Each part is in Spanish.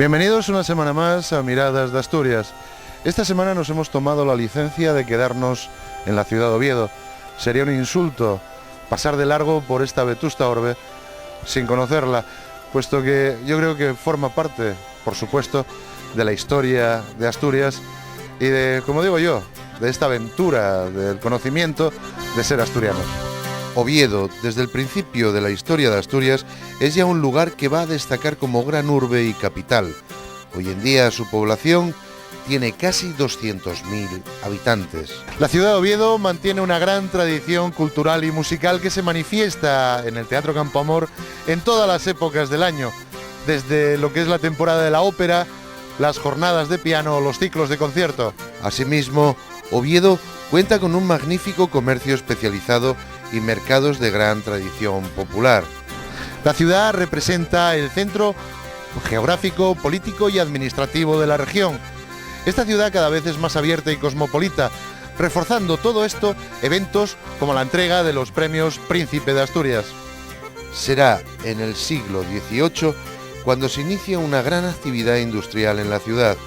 Bienvenidos una semana más a Miradas de Asturias. Esta semana nos hemos tomado la licencia de quedarnos en la ciudad de Oviedo. Sería un insulto pasar de largo por esta vetusta orbe sin conocerla, puesto que yo creo que forma parte, por supuesto, de la historia de Asturias y de, como digo yo, de esta aventura del conocimiento de ser asturianos. Oviedo, desde el principio de la historia de Asturias, es ya un lugar que va a destacar como gran urbe y capital. Hoy en día su población tiene casi 200.000 habitantes. La ciudad de Oviedo mantiene una gran tradición cultural y musical que se manifiesta en el Teatro Campoamor en todas las épocas del año, desde lo que es la temporada de la ópera, las jornadas de piano o los ciclos de concierto. Asimismo, Oviedo cuenta con un magnífico comercio especializado y mercados de gran tradición popular. La ciudad representa el centro geográfico, político y administrativo de la región. Esta ciudad cada vez es más abierta y cosmopolita, reforzando todo esto eventos como la entrega de los premios Príncipe de Asturias. Será en el siglo XVIII cuando se inicia una gran actividad industrial en la ciudad,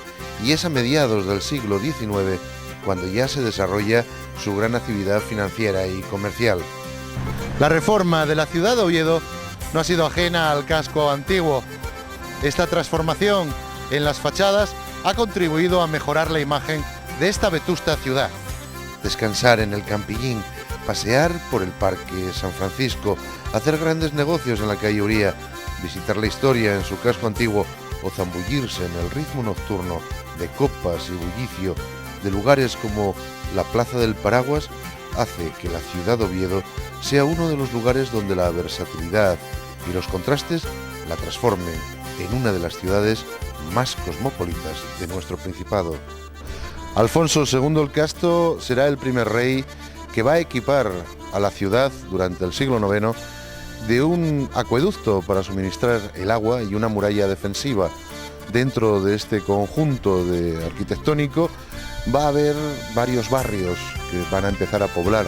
y es a mediados del siglo XIX cuando ya se desarrolla su gran actividad financiera y comercial. La reforma de la ciudad de Oviedo no ha sido ajena al casco antiguo. Esta transformación en las fachadas ha contribuido a mejorar la imagen de esta vetusta ciudad. Descansar en el Campillín, pasear por el Parque San Francisco, hacer grandes negocios en la calle Uría, visitar la historia en su casco antiguo o zambullirse en el ritmo nocturno de copas y bullicio de lugares como la Plaza del Paraguas hace que la ciudad de Oviedo sea uno de los lugares donde la versatilidad y los contrastes la transformen en una de las ciudades más cosmopolitas de nuestro Principado. Alfonso II el Casto será el primer rey que va a equipar a la ciudad durante el siglo IX de un acueducto para suministrar el agua y una muralla defensiva. Dentro de este conjunto arquitectónico va a haber varios barrios que van a empezar a poblar,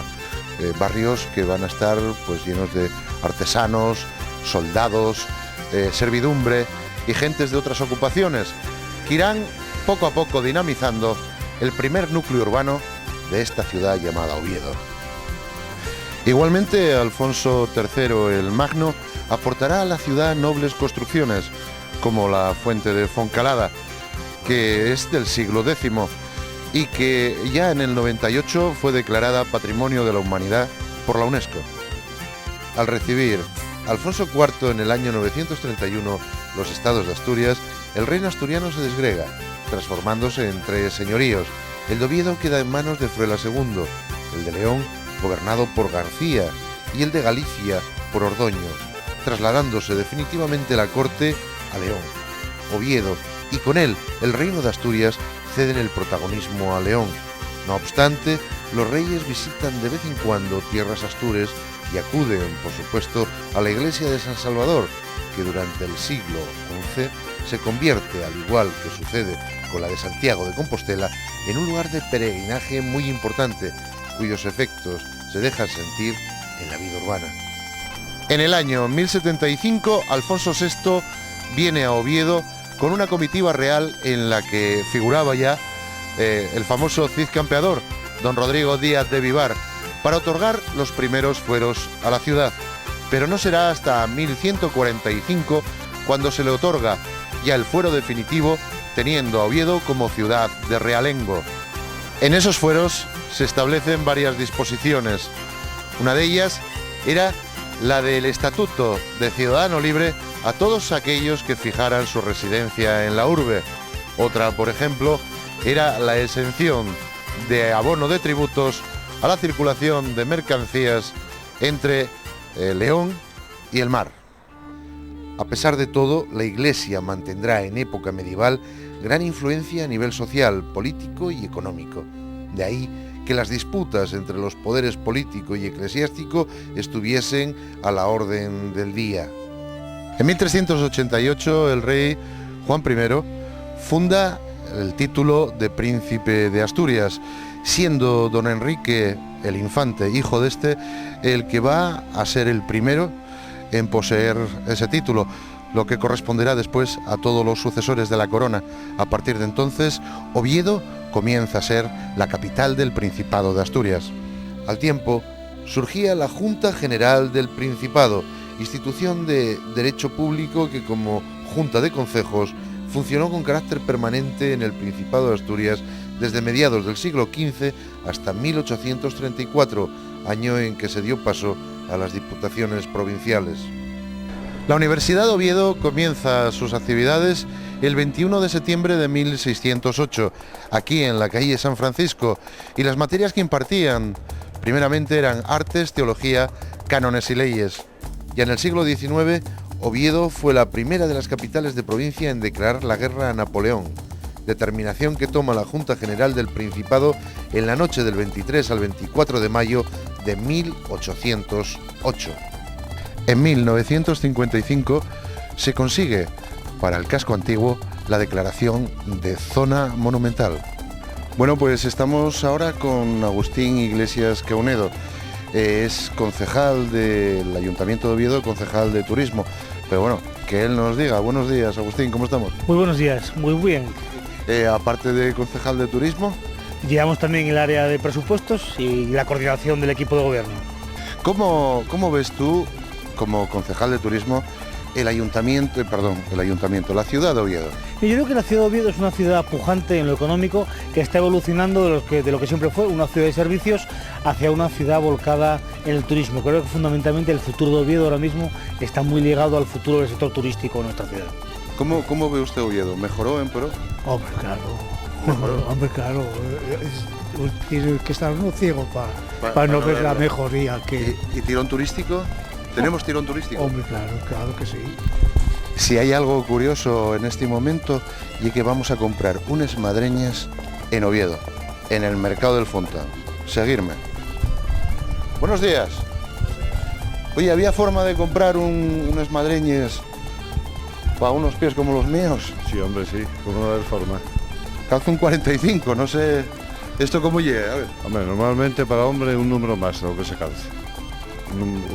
barrios que van a estar pues llenos de artesanos, soldados, servidumbre y gentes de otras ocupaciones, que irán poco a poco dinamizando el primer núcleo urbano de esta ciudad llamada Oviedo. Igualmente, Alfonso III el Magno aportará a la ciudad nobles construcciones, como la Fuente de Foncalada, que es del siglo X y que ya en el 98 fue declarada Patrimonio de la Humanidad por la UNESCO. Al recibir Alfonso IV en el año 931 los estados de Asturias, el reino asturiano se desgrega, transformándose en tres señoríos. El de Oviedo queda en manos de Fruela II, el de León gobernado por García y el de Galicia por Ordoño, trasladándose definitivamente la corte a León. Oviedo y con él el reino de Asturias ceden el protagonismo a León. No obstante, los reyes visitan de vez en cuando tierras astures y acuden, por supuesto, a la iglesia de San Salvador, que durante el siglo XI se convierte, al igual que sucede con la de Santiago de Compostela, en un lugar de peregrinaje muy importante, cuyos efectos se dejan sentir en la vida urbana. En el año 1075, Alfonso VI viene a Oviedo con una comitiva real en la que figuraba ya el famoso Cid Campeador, don Rodrigo Díaz de Vivar, para otorgar los primeros fueros a la ciudad. Pero no será hasta 1145 cuando se le otorga ya el fuero definitivo, teniendo a Oviedo como ciudad de realengo. En esos fueros se establecen varias disposiciones. Una de ellas era la del Estatuto de Ciudadano Libre a todos aquellos que fijaran su residencia en la urbe. Otra, por ejemplo, era la exención de abono de tributos a la circulación de mercancías entre León y el mar. A pesar de todo, la Iglesia mantendrá en época medieval gran influencia a nivel social, político y económico. De ahí que las disputas entre los poderes político y eclesiástico estuviesen a la orden del día. En 1388 el rey Juan I funda el título de Príncipe de Asturias, siendo don Enrique el Infante, hijo de este, el que va a ser el primero en poseer ese título, lo que corresponderá después a todos los sucesores de la corona. A partir de entonces, Oviedo comienza a ser la capital del Principado de Asturias. Al tiempo, surgía la Junta General del Principado, institución de derecho público que, como Junta de Concejos, funcionó con carácter permanente en el Principado de Asturias desde mediados del siglo XV hasta 1834, año en que se dio paso a las diputaciones provinciales. La Universidad de Oviedo comienza sus actividades el 21 de septiembre de 1608, aquí en la calle San Francisco, y las materias que impartían primeramente eran artes, teología, cánones y leyes. Ya en el siglo XIX, Oviedo fue la primera de las capitales de provincia en declarar la guerra a Napoleón, determinación que toma la Junta General del Principado en la noche del 23 al 24 de mayo de 1808. En 1955 se consigue para el casco antiguo la declaración de zona monumental. Bueno, pues estamos ahora con Agustín Iglesias Caunedo. Es concejal del Ayuntamiento de Oviedo, concejal de Turismo. Pero bueno, que él nos diga. Buenos días, Agustín, ¿cómo estamos? Muy buenos días, muy bien. Aparte de concejal de Turismo, llevamos también el área de presupuestos y la coordinación del equipo de gobierno. ¿Cómo ves tú, como concejal de Turismo, la ciudad de Oviedo? Y yo creo que la ciudad de Oviedo es una ciudad pujante en lo económico, que está evolucionando de lo que siempre fue una ciudad de servicios hacia una ciudad volcada en el turismo. Creo que fundamentalmente el futuro de Oviedo ahora mismo está muy ligado al futuro del sector turístico en nuestra ciudad. ¿Cómo ve usted Oviedo? ¿Mejoró, empeoró? Hombre, claro. Tiene que estar uno ciego para no ver la mejoría que... ¿Y tirón turístico? ¿Tenemos tirón turístico? Hombre, claro que sí. Si hay algo curioso en este momento, y es que vamos a comprar unas madreñas en Oviedo, en el mercado del Fontán. Seguirme. Buenos días. Oye, ¿había forma de comprar unas madreñas para unos pies como los míos? Sí, hombre, sí, ¿cómo no haber forma? Calzo un 45, no sé, ¿esto cómo llega? A ver. Hombre, normalmente para hombre un número más de lo que se calce.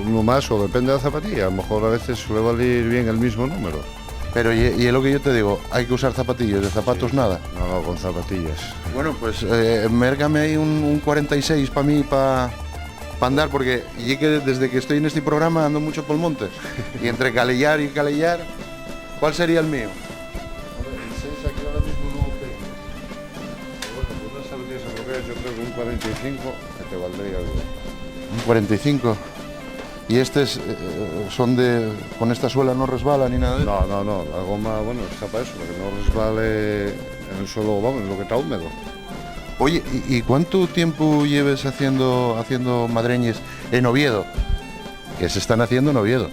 Uno más o depende de la zapatilla, a lo mejor a veces suele valer bien el mismo número. Pero y es lo que yo te digo, hay que usar zapatillas, de zapatos Sí. nada. No, con zapatillas. Bueno, pues mérgame ahí un 46 para mí, para andar, porque y que desde que estoy en este programa ando mucho por el monte. Y entre calellar y calellar, ¿cuál sería el mío? El 6 aquí ahora mismo no tengo. Bueno, pues unas zapatillas europeas yo creo que un 45 que te valdría algo. Un 45. Y son con esta suela no resbala ni nada de eso. No, la goma, bueno, está para eso, para que no resbale en el suelo, vamos, en lo que está húmedo. Oye, ¿y cuánto tiempo lleves haciendo madreñes en Oviedo? Que se están haciendo en Oviedo.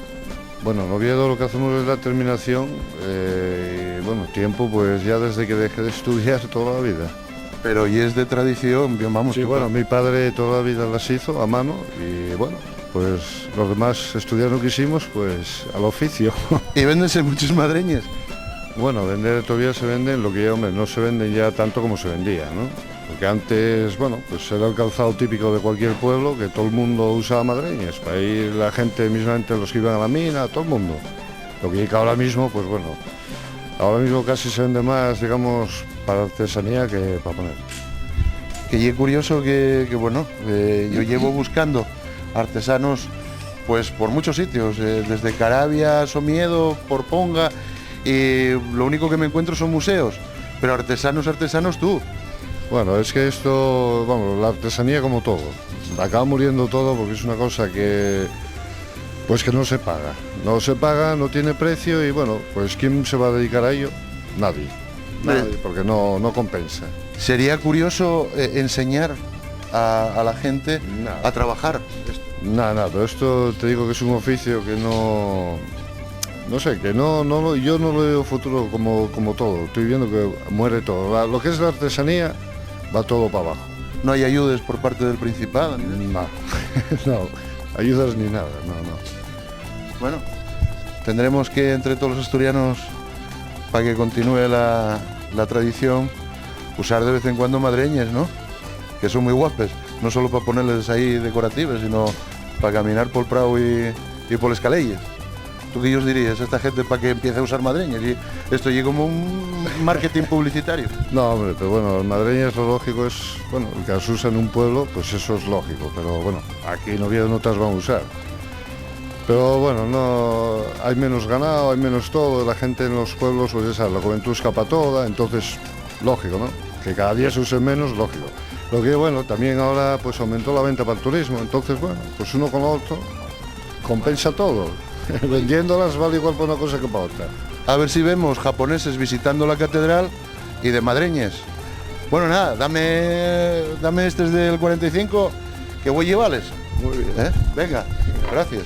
Bueno, en Oviedo lo que hacemos es la terminación, y bueno, tiempo pues ya desde que dejé de estudiar toda la vida. Pero y es de tradición, bien, vamos. Sí, bueno, mi padre toda la vida las hizo a mano y bueno, pues los demás estudiar no quisimos, pues al oficio. ¿Y véndense muchas madreñas? Bueno, vender todavía se venden, lo que ya, hombre, no se venden ya tanto como se vendía, ¿no? Porque antes, bueno, pues era el calzado típico de cualquier pueblo, que todo el mundo usaba madreñas, para ir la gente, mismamente los que iban a la mina, todo el mundo. Lo que ahora mismo, pues bueno, ahora mismo casi se vende más, digamos, para artesanía que para poner. Que es curioso que bueno, yo llevo buscando artesanos pues por muchos sitios, desde Caravia, Somiedo, Porponga, y lo único que me encuentro son museos, pero artesanos tú. Bueno, es que esto, vamos, la artesanía como todo, acaba muriendo todo porque es una cosa que, pues que no se paga. No se paga, no tiene precio y bueno, pues ¿quién se va a dedicar a ello? Nadie, porque no compensa. Sería curioso enseñar a la gente a trabajar. Nada, pero esto te digo que es un oficio que no sé, que yo no lo veo futuro como todo. Estoy viendo que muere todo. Lo que es la artesanía va todo para abajo. No hay ayudas por parte del Principado, ni nada. No, ayudas ni nada, no. Bueno, tendremos que entre todos los asturianos, para que continúe la tradición, usar de vez en cuando madreñas, ¿no? Que son muy guapas, no solo para ponerles ahí decorativas, sino para caminar por el prado y por las calles. ¿Tú qué os dirías a esta gente para que empiece a usar madreñas? Y esto llega como un marketing publicitario. No, hombre, pero bueno, las madreñas lo lógico es, bueno, el que las usa en un pueblo, pues eso es lógico, pero bueno, aquí en Oviedo no te las van a usar. Pero bueno, no hay menos ganado, hay menos todo, la gente en los pueblos, pues esa, la juventud escapa toda, entonces, lógico, ¿no? Que cada día se use menos, lógico. Lo que bueno, también ahora pues aumentó la venta para el turismo, entonces bueno, pues uno con otro compensa todo. Vendiéndolas vale igual para una cosa que para otra. A ver si vemos japoneses visitando la catedral y de madreñes. Bueno, nada, dame este del 45 que voy a llevarles. Muy bien. Venga, gracias.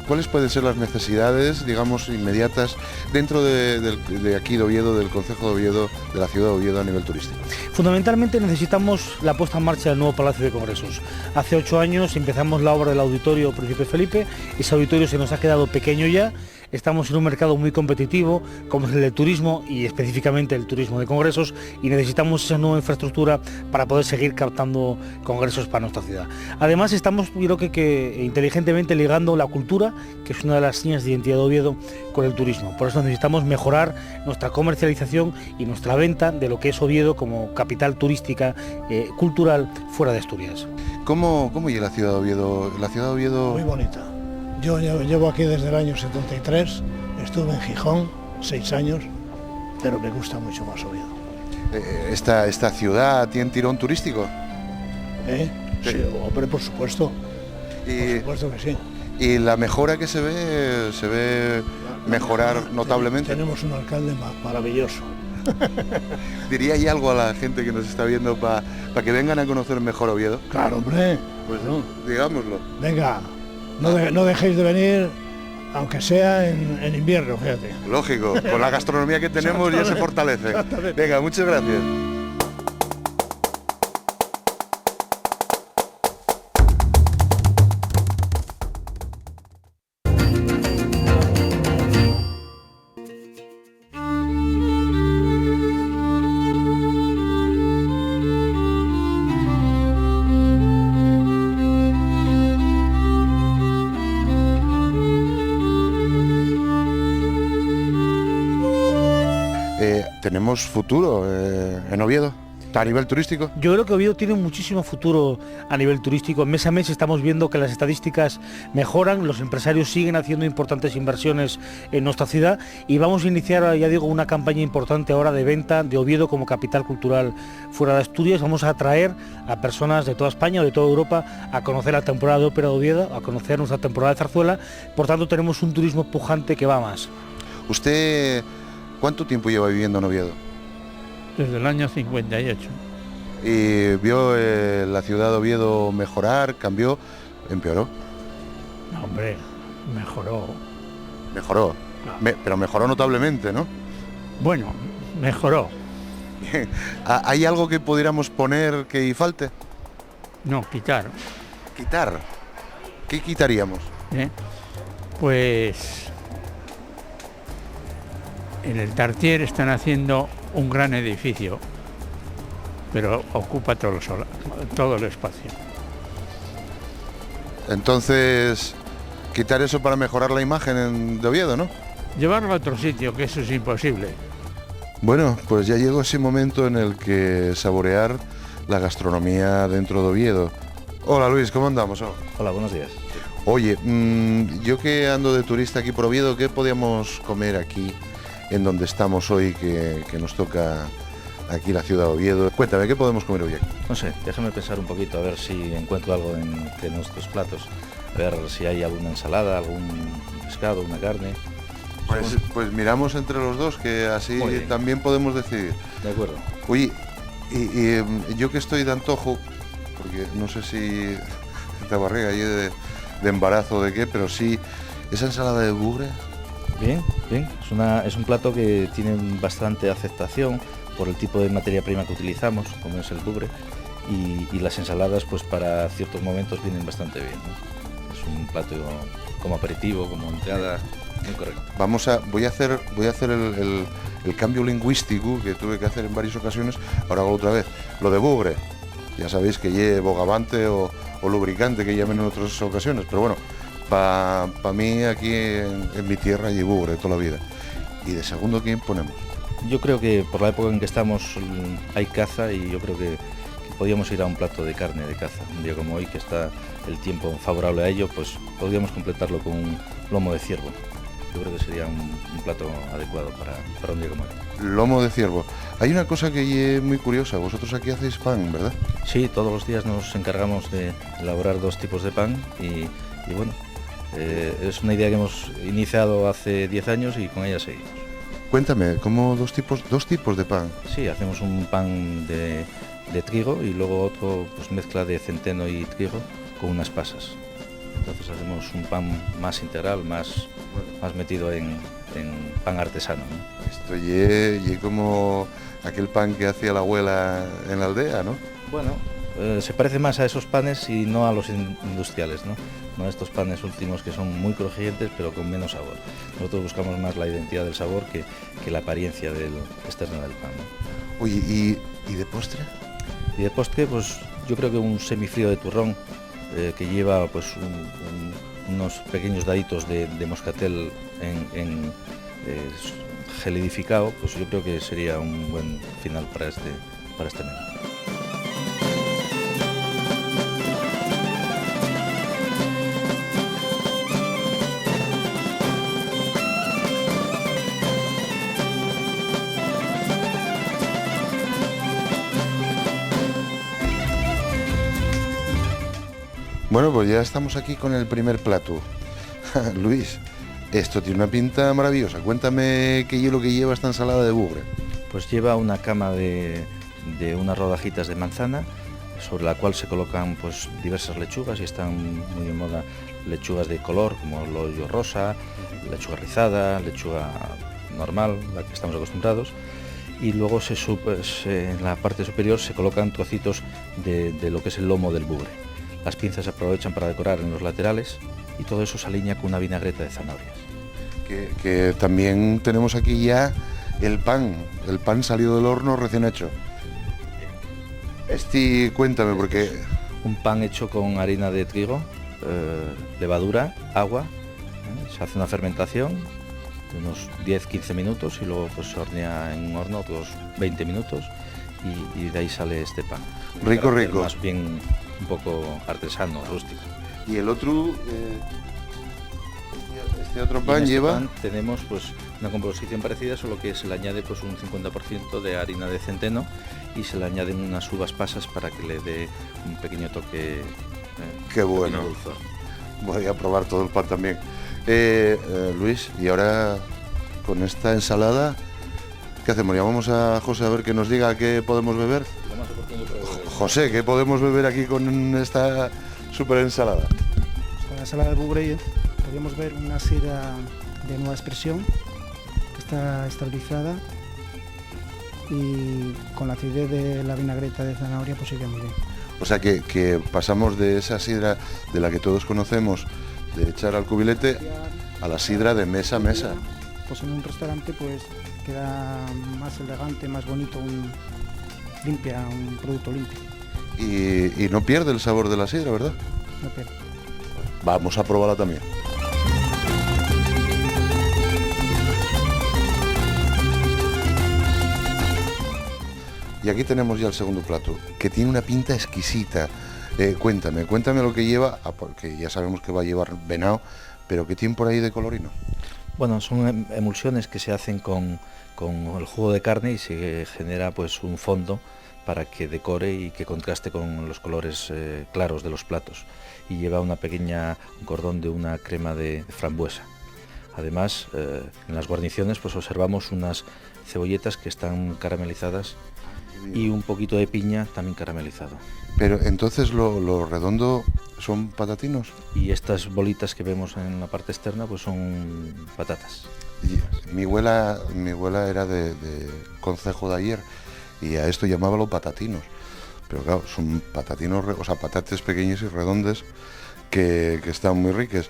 ¿Cuáles pueden ser las necesidades, digamos, inmediatas dentro de aquí de Oviedo, del concejo de Oviedo, de la ciudad de Oviedo a nivel turístico? Fundamentalmente necesitamos la puesta en marcha del nuevo Palacio de Congresos. Hace 8 años empezamos la obra del Auditorio Príncipe Felipe, ese auditorio se nos ha quedado pequeño ya. Estamos en un mercado muy competitivo, como es el de turismo y específicamente el turismo de congresos, y necesitamos esa nueva infraestructura para poder seguir captando congresos para nuestra ciudad. Además estamos, yo creo que inteligentemente ligando la cultura, que es una de las señas de identidad de Oviedo, con el turismo. Por eso necesitamos mejorar nuestra comercialización y nuestra venta de lo que es Oviedo como capital turística, cultural, fuera de Asturias. ¿Cómo llega la ciudad de Oviedo? La ciudad de Oviedo... Muy bonita. Yo llevo aquí desde el año 73, estuve en Gijón 6 años, pero me gusta mucho más Oviedo. ¿Esta ciudad tiene tirón turístico? Sí, hombre, por supuesto. Por supuesto que sí. ¿Y la mejora que se ve mejorar notablemente? Tenemos un alcalde maravilloso. ¿Diría ahí algo a la gente que nos está viendo para que vengan a conocer mejor Oviedo? Claro, hombre. Pues no, digámoslo. Venga. No dejéis de venir, aunque sea en invierno, fíjate. Lógico, con la gastronomía que tenemos ya se fortalece. Venga, muchas gracias. ¿Tenemos futuro en Oviedo a nivel turístico? Yo creo que Oviedo tiene muchísimo futuro a nivel turístico. Mes a mes estamos viendo que las estadísticas mejoran, los empresarios siguen haciendo importantes inversiones en nuestra ciudad y vamos a iniciar, ya digo, una campaña importante ahora de venta de Oviedo como capital cultural fuera de Asturias. Vamos a atraer a personas de toda España o de toda Europa a conocer la temporada de ópera de Oviedo, a conocer nuestra temporada de zarzuela. Por tanto, tenemos un turismo pujante que va más. ¿Usted cuánto tiempo lleva viviendo en Oviedo? Desde el año 58. ¿Y vio la ciudad de Oviedo mejorar, cambió, empeoró? No, hombre, mejoró. Mejoró, No. Pero mejoró notablemente, ¿no? Bueno, mejoró. Bien. ¿Hay algo que pudiéramos poner que falte? No, quitar. Quitar. ¿Qué quitaríamos? Pues en el Tartier están haciendo un gran edificio, pero ocupa todo el espacio. Entonces, quitar eso para mejorar la imagen de Oviedo, ¿no? Llevarlo a otro sitio, que eso es imposible. Bueno, pues ya llegó ese momento en el que saborear la gastronomía dentro de Oviedo. Hola Luis, ¿cómo andamos? Hola, buenos días. Oye, yo que ando de turista aquí por Oviedo, ¿qué podíamos comer aquí en donde estamos hoy, que nos toca aquí la ciudad de Oviedo? Cuéntame, ¿qué podemos comer hoy aquí? No sé, déjame pensar un poquito, a ver si encuentro algo de nuestros platos. A ver si hay alguna ensalada, algún pescado, una carne. Pues miramos entre los dos, que así también podemos decidir. De acuerdo. Oye, y yo que estoy de antojo, porque no sé si esta barriga ahí de embarazo o de qué, pero sí, esa ensalada de bugre. Bien. Es un plato que tiene bastante aceptación por el tipo de materia prima que utilizamos, como es el bugre, y las ensaladas pues para ciertos momentos vienen bastante bien, ¿no? Es un plato como aperitivo, como entrada. muy correcto. Voy a hacer el cambio lingüístico que tuve que hacer en varias ocasiones, ahora hago otra vez. Lo de bugre, ya sabéis que lleve bogavante o lubricante que llamen en otras ocasiones, pero bueno, para mí aquí en mi tierra lleve bugre toda la vida. ¿Y de segundo quién ponemos? Yo creo que por la época en que estamos hay caza y yo creo que podríamos ir a un plato de carne de caza. Un día como hoy, que está el tiempo favorable a ello, pues podríamos completarlo con un lomo de ciervo. Yo creo que sería un plato adecuado para un día como hoy. Lomo de ciervo. Hay una cosa que es muy curiosa, vosotros aquí hacéis pan, ¿verdad? Sí, todos los días nos encargamos de elaborar 2 tipos de pan y bueno, es una idea que hemos iniciado hace 10 años y con ella seguimos. Cuéntame, ¿cómo dos tipos de pan? Sí, hacemos un pan de trigo y luego otro pues mezcla de centeno y trigo con unas pasas. Entonces hacemos un pan más integral, más metido en pan artesano, ¿no? Esto y como aquel pan que hacía la abuela en la aldea, ¿no? Bueno, se parece más a esos panes y no a los industriales, ¿no? No a estos panes últimos que son muy crujientes pero con menos sabor. Nosotros buscamos más la identidad del sabor que la apariencia externa del pan, ¿no? Oye, ¿y de postre? Y de postre, pues yo creo que un semifrío de turrón que lleva pues unos pequeños daditos de moscatel en gelidificado, pues yo creo que sería un buen final para este menú. Bueno, pues ya estamos aquí con el primer plato. Luis, esto tiene una pinta maravillosa. Cuéntame qué es lo que lleva esta ensalada de bugre. Pues lleva una cama de unas rodajitas de manzana, sobre la cual se colocan pues diversas lechugas y están muy de moda lechugas de color como el hoyo rosa, lechuga rizada, lechuga normal, la que estamos acostumbrados. Y luego en la parte superior se colocan trocitos de lo que es el lomo del bugre. Las pinzas se aprovechan para decorar en los laterales y todo eso se alinea con una vinagreta de zanahorias. Que también tenemos aquí ya el pan salido del horno recién hecho. Cuéntame, porque... Un pan hecho con harina de trigo, levadura, agua, se hace una fermentación de unos 10-15 minutos y luego pues se hornea en un horno otros 20 minutos y de ahí sale este pan. Rico. Más bien un poco artesano, rústico. Y el otro, este otro pan lleva... Pan tenemos pues una composición parecida, solo que se le añade pues un 50% de harina de centeno y se le añaden unas uvas pasas para que le dé un pequeño toque. Qué bueno. Dulzor. Voy a probar todo el pan también. Luis, y ahora con esta ensalada, ¿qué hacemos? Llamamos a José a ver que nos diga qué podemos beber. José, ¿qué podemos beber aquí con esta super ensalada? Con la ensalada de bugre podríamos ver una sidra de nueva expresión que está estabilizada y con la acidez de la vinagreta de zanahoria pues iría muy bien. O sea que pasamos de esa sidra de la que todos conocemos, de echar al cubilete, a la sidra de mesa a mesa. Pues en un restaurante pues queda más elegante, más bonito, un producto limpio. Y no pierde el sabor de la sidra, ¿verdad? No pierde. Vamos a probarla también. Y aquí tenemos ya el segundo plato, que tiene una pinta exquisita. Cuéntame lo que lleva, porque ya sabemos que va a llevar venado, pero ¿qué tiene por ahí de colorino? Bueno, son emulsiones que se hacen con el jugo de carne y se genera pues un fondo para que decore y que contraste con los colores claros de los platos. Y lleva un cordón de una crema de frambuesa. Además, en las guarniciones pues observamos unas cebolletas que están caramelizadas y un poquito de piña también caramelizado. Pero entonces lo redondo son patatinos. Y estas bolitas que vemos en la parte externa pues son patatas. Y mi abuela era de concejo de ayer y a esto llamaba los patatinos. Pero claro, son patatinos, o sea, patates pequeños y redondes que están muy ricas.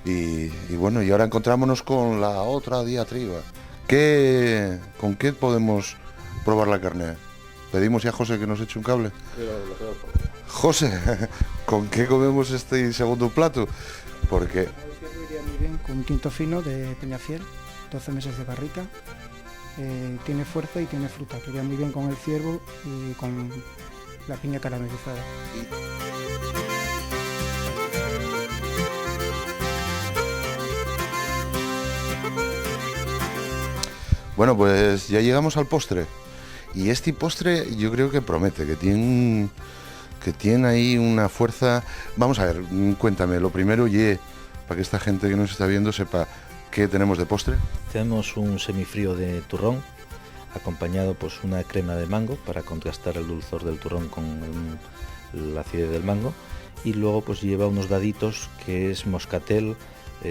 Y bueno, y ahora encontrámonos con la otra diatriba. ¿Con qué podemos probar la carne? Pedimos ya a José que nos eche un cable. José, ¿con qué comemos este segundo plato? Porque... El ciervo iría muy bien con un tinto fino de Peñafiel, 12 meses de barrica. Tiene fuerza y tiene fruta, que iría muy bien con el ciervo y con la piña caramelizada. Bueno, pues ya llegamos al postre. Y este postre yo creo que promete, que tiene ahí una fuerza. Vamos a ver, cuéntame, lo primero, para que esta gente que nos está viendo sepa qué tenemos de postre. Tenemos un semifrío de turrón, acompañado pues una crema de mango para contrastar el dulzor del turrón con la acidez del mango, y luego pues lleva unos daditos que es moscatel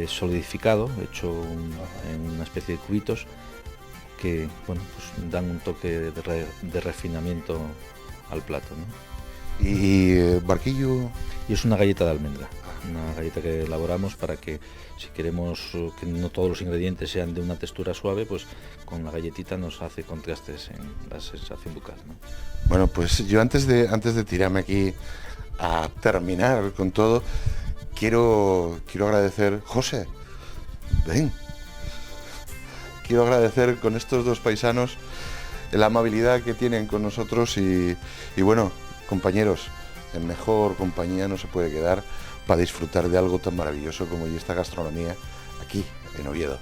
solidificado, hecho en una especie de cubitos, que bueno, pues dan un toque de refinamiento al plato, ¿no? Y barquillo. Y es una galleta de almendra, una galleta que elaboramos para que, si queremos que no todos los ingredientes sean de una textura suave, pues con la galletita nos hace contrastes en la sensación bucal, ¿no? Bueno, pues yo antes de tirarme aquí a terminar con todo, quiero agradecer, José, ven. Quiero agradecer con estos dos paisanos la amabilidad que tienen con nosotros y bueno, compañeros, en mejor compañía no se puede quedar para disfrutar de algo tan maravilloso como esta gastronomía aquí en Oviedo.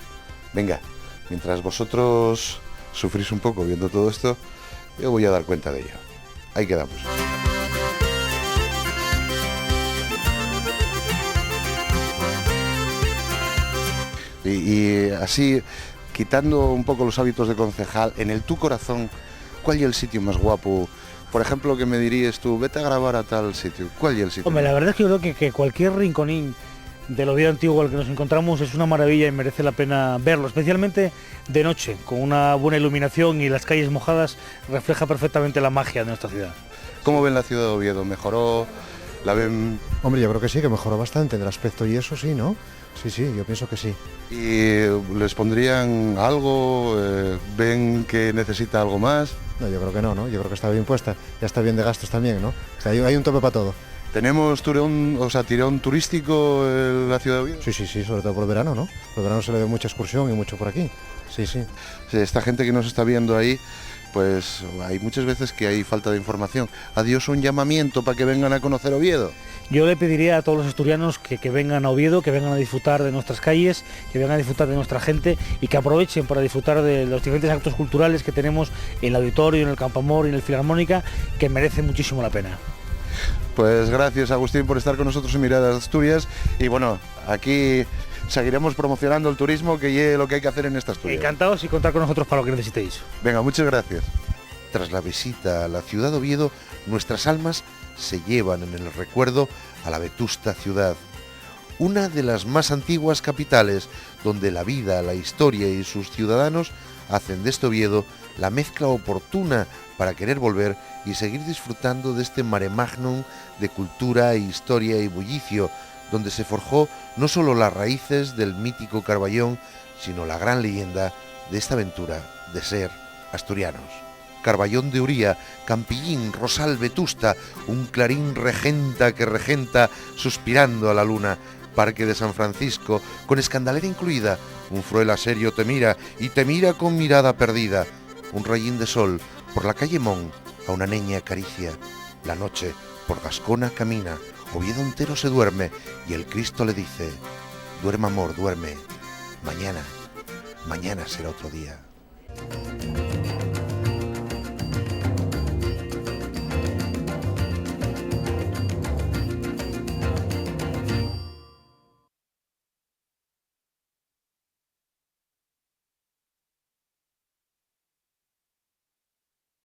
Venga, mientras vosotros sufrís un poco viendo todo esto, yo voy a dar cuenta de ello. Ahí quedamos. Y así, quitando un poco los hábitos de concejal, en tu corazón, ¿cuál es el sitio más guapo? Por ejemplo, que me dirías tú, vete a grabar a tal sitio. ¿Cuál es el sitio? Hombre, la verdad es que yo creo que cualquier rinconín del Oviedo antiguo al que nos encontramos es una maravilla y merece la pena verlo, especialmente de noche, con una buena iluminación y las calles mojadas, refleja perfectamente la magia de nuestra ciudad. ¿Cómo ven la ciudad de Oviedo? ¿Mejoró? ¿La ven? Hombre, yo creo que sí, que mejoró bastante en el aspecto y eso sí, ¿no? Sí, yo pienso que sí. ¿Y les pondrían algo? ¿Ven que necesita algo más? No, yo creo que no, ¿no? Yo creo que está bien puesta, ya está bien de gastos también, ¿no? O sea, hay un tope para todo. ¿Tenemos tirón turístico en la ciudad de Oviedo? Sí, sobre todo por el verano, ¿no? Por el verano se le ve mucha excursión y mucho por aquí. Sí. Esta gente que nos está viendo ahí, pues hay muchas veces que hay falta de información. Adiós, un llamamiento para que vengan a conocer Oviedo. Yo le pediría a todos los asturianos que vengan a Oviedo, que vengan a disfrutar de nuestras calles, que vengan a disfrutar de nuestra gente y que aprovechen para disfrutar de los diferentes actos culturales que tenemos en el auditorio, en el Campo Amor y en el Filarmónica, que merecen muchísimo la pena. Pues gracias, Agustín, por estar con nosotros en Miradas de Asturias. Y bueno, aquí seguiremos promocionando el turismo, que es lo que hay que hacer en esta Asturias. Encantados y contar con nosotros para lo que necesitéis. Venga, muchas gracias. Tras la visita a la ciudad de Oviedo, nuestras almas se llevan en el recuerdo a la vetusta ciudad, una de las más antiguas capitales, donde la vida, la historia y sus ciudadanos hacen de este Oviedo la mezcla oportuna para querer volver y seguir disfrutando de este mare magnum de cultura, historia y bullicio, donde se forjó no solo las raíces del mítico Carballón, sino la gran leyenda de esta aventura de ser asturianos. Carballón de Uría, Campillín, Rosal, Vetusta, un clarín regenta que regenta suspirando a la luna, Parque de San Francisco, con escandalera incluida, un fruela serio te mira y te mira con mirada perdida, un rayín de sol, por la calle Mon, a una niña acaricia, la noche, por Gascona camina, Oviedo entero se duerme y el Cristo le dice, duerme amor, duerme, mañana será otro día.